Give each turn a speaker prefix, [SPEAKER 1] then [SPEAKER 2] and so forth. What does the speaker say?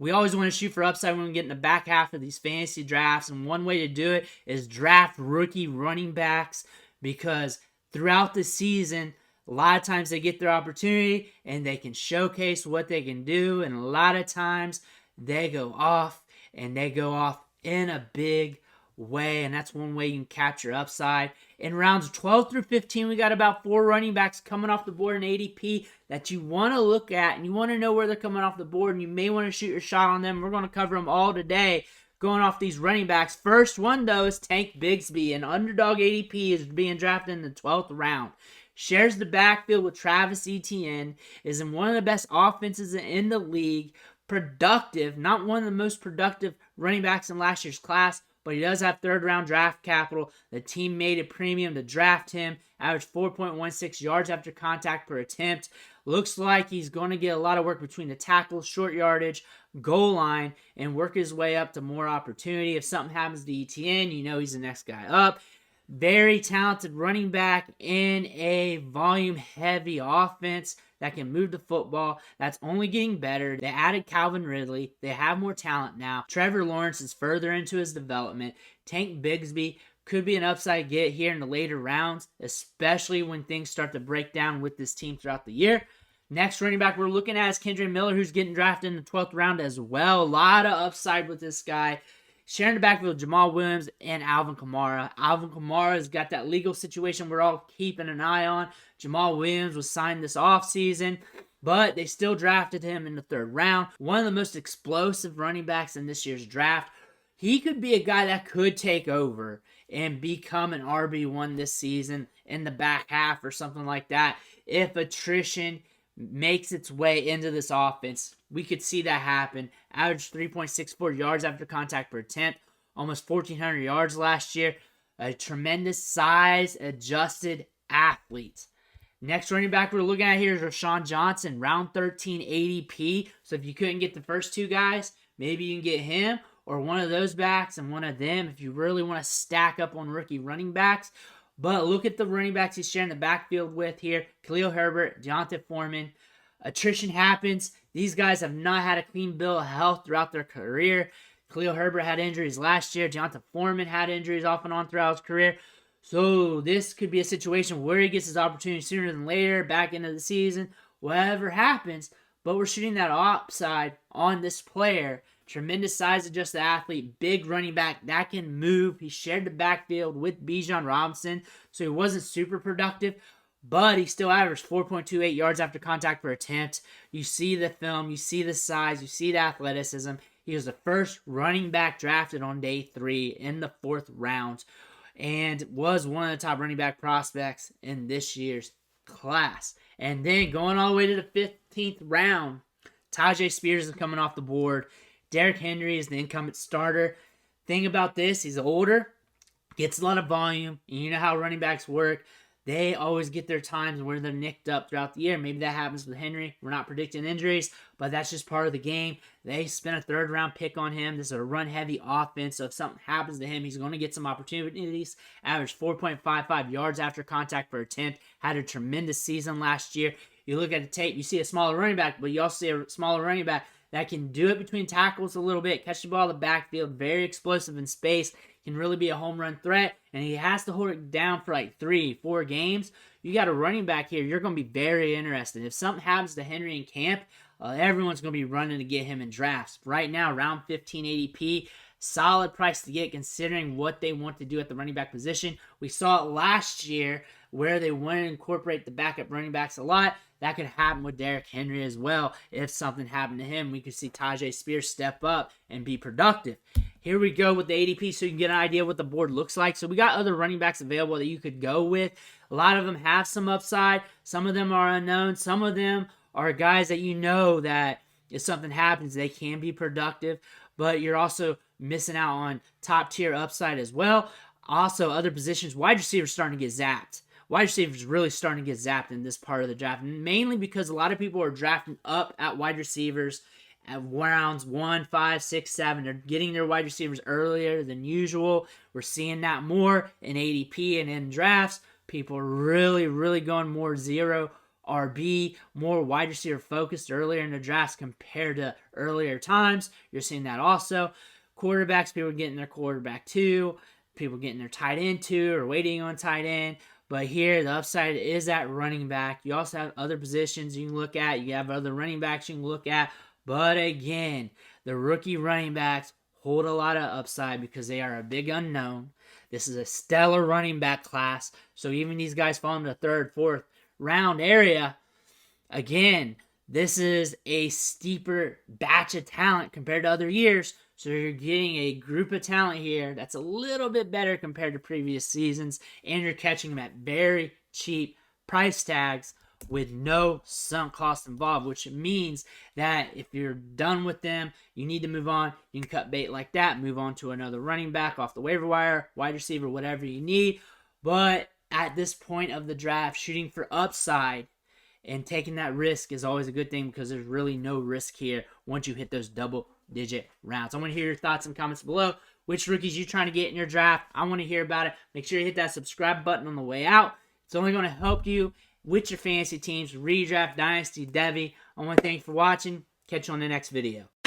[SPEAKER 1] We always want to shoot for upside when we get in the back half of these fantasy drafts, and one way to do it is draft rookie running backs, because throughout the season, a lot of times they get their opportunity and they can showcase what they can do, and a lot of times they go off, and they go off in a big way, and that's one way you can capture upside. In rounds 12 through 15, we got about 4 running backs coming off the board in ADP that you want to look at, and you want to know where they're coming off the board, and you may want to shoot your shot on them. We're going to cover them all today, going off these running backs. First one, though, is Tank Bigsby, and underdog ADP is being drafted in the 12th round. Shares the backfield with Travis Etienne, is in one of the best offenses in the league, productive, not one of the most productive running backs in last year's class, but he does have third-round draft capital. The team made a premium to draft him. Averaged 4.16 yards after contact per attempt. Looks like he's going to get a lot of work between the tackles, short yardage, goal line, and work his way up to more opportunity. If something happens to ETN, you know he's the next guy up. Very talented running back in a volume-heavy offense that can move the football. That's only getting better. They added Calvin Ridley. They have more talent now. Trevor Lawrence is further into his development. Tank Bigsby could be an upside get here in the later rounds, especially when things start to break down with this team throughout the year. Next running back we're looking at is Kendrick Miller, who's getting drafted in the 12th round as well. A lot of upside with this guy. Sharing the backfield with Jamal Williams and Alvin Kamara. Alvin Kamara's got that legal situation we're all keeping an eye on. Jamal Williams was signed this offseason, but they still drafted him in the 3rd round. One of the most explosive running backs in this year's draft. He could be a guy that could take over and become an RB1 this season in the back half or something like that. If attrition makes its way into this offense, we could see that happen. Averaged 3.64 yards after contact per attempt, almost 1,400 yards last year. A tremendous size-adjusted athlete. Next running back we're looking at here is Rashawn Johnson, round 13 ADP. So if you couldn't get the first 2 guys, maybe you can get him or one of those backs and one of them if you really want to stack up on rookie running backs. But look at the running backs he's sharing the backfield with here. Khalil Herbert, Deontay Foreman. Attrition happens. These guys have not had a clean bill of health throughout their career. Khalil Herbert had injuries last year. Deontay Foreman had injuries off and on throughout his career. So this could be a situation where he gets his opportunity sooner than later, back into the season, whatever happens. But we're shooting that upside on this player. Tremendous size-adjusted athlete, big running back that can move. He shared the backfield with Bijan Robinson, so he wasn't super productive, but he still averaged 4.28 yards after contact per attempt. You see the film, you see the size, you see the athleticism. He was the first running back drafted on day 3 in the 4th round and was one of the top running back prospects in this year's class. And then going all the way to the 15th round, Taj Spears is coming off the board. Derrick Henry is the incumbent starter. Thing about this, he's older, gets a lot of volume, and you know how running backs work. They always get their times where they're nicked up throughout the year. Maybe that happens with Henry. We're not predicting injuries, but that's just part of the game. They spent a 3rd round pick on him. This is a run-heavy offense, so if something happens to him, he's going to get some opportunities. Averaged 4.55 yards after contact per attempt. Had a tremendous season last year. You look at the tape, you see a smaller running back, but you also see a smaller running back that can do it between tackles a little bit, catch the ball in the backfield, very explosive in space, can really be a home run threat, and he has to hold it down for like 3-4 games. You got a running back here, you're going to be very interested. If something happens to Henry in camp, everyone's going to be running to get him in drafts. Right now, round 15 ADP, solid price to get considering what they want to do at the running back position. We saw it last year where they want to incorporate the backup running backs a lot. That could happen with Derrick Henry as well. If something happened to him, we could see Taj Spears step up and be productive. Here we go with the ADP so you can get an idea what the board looks like. So we got other running backs available that you could go with. A lot of them have some upside. Some of them are unknown. Some of them are guys that you know that if something happens, they can be productive. But you're also missing out on top tier upside as well. Also, other positions, wide receivers starting to get zapped. Wide receivers really starting to get zapped in this part of the draft, mainly because a lot of people are drafting up at wide receivers at rounds 1, 5, 6, 7. They're getting their wide receivers earlier than usual. We're seeing that more in ADP and in drafts. People are really, really going more 0 RB, more wide receiver focused earlier in the drafts compared to earlier times. You're seeing that also. Quarterbacks, people are getting their quarterback 2, people getting their tight end 2 or waiting on tight end. But here, the upside is at running back. You also have other positions you can look at. You have other running backs you can look at. But again, the rookie running backs hold a lot of upside because they are a big unknown. This is a stellar running back class. So even these guys fall in the 3rd, 4th round area, again, this is a steeper batch of talent compared to other years. So you're getting a group of talent here that's a little bit better compared to previous seasons, and you're catching them at very cheap price tags with no sunk cost involved, which means that if you're done with them, you need to move on. You can cut bait like that, move on to another running back off the waiver wire, wide receiver, whatever you need. But at this point of the draft, shooting for upside and taking that risk is always a good thing because there's really no risk here once you hit those double-digit rounds. I want to hear your thoughts and comments below. Which rookies you trying to get in your draft? I want to hear about it. Make sure you hit that subscribe button on the way out. It's only going to help you with your fantasy teams, redraft, dynasty, devy. I want to thank you for watching. Catch you on the next video.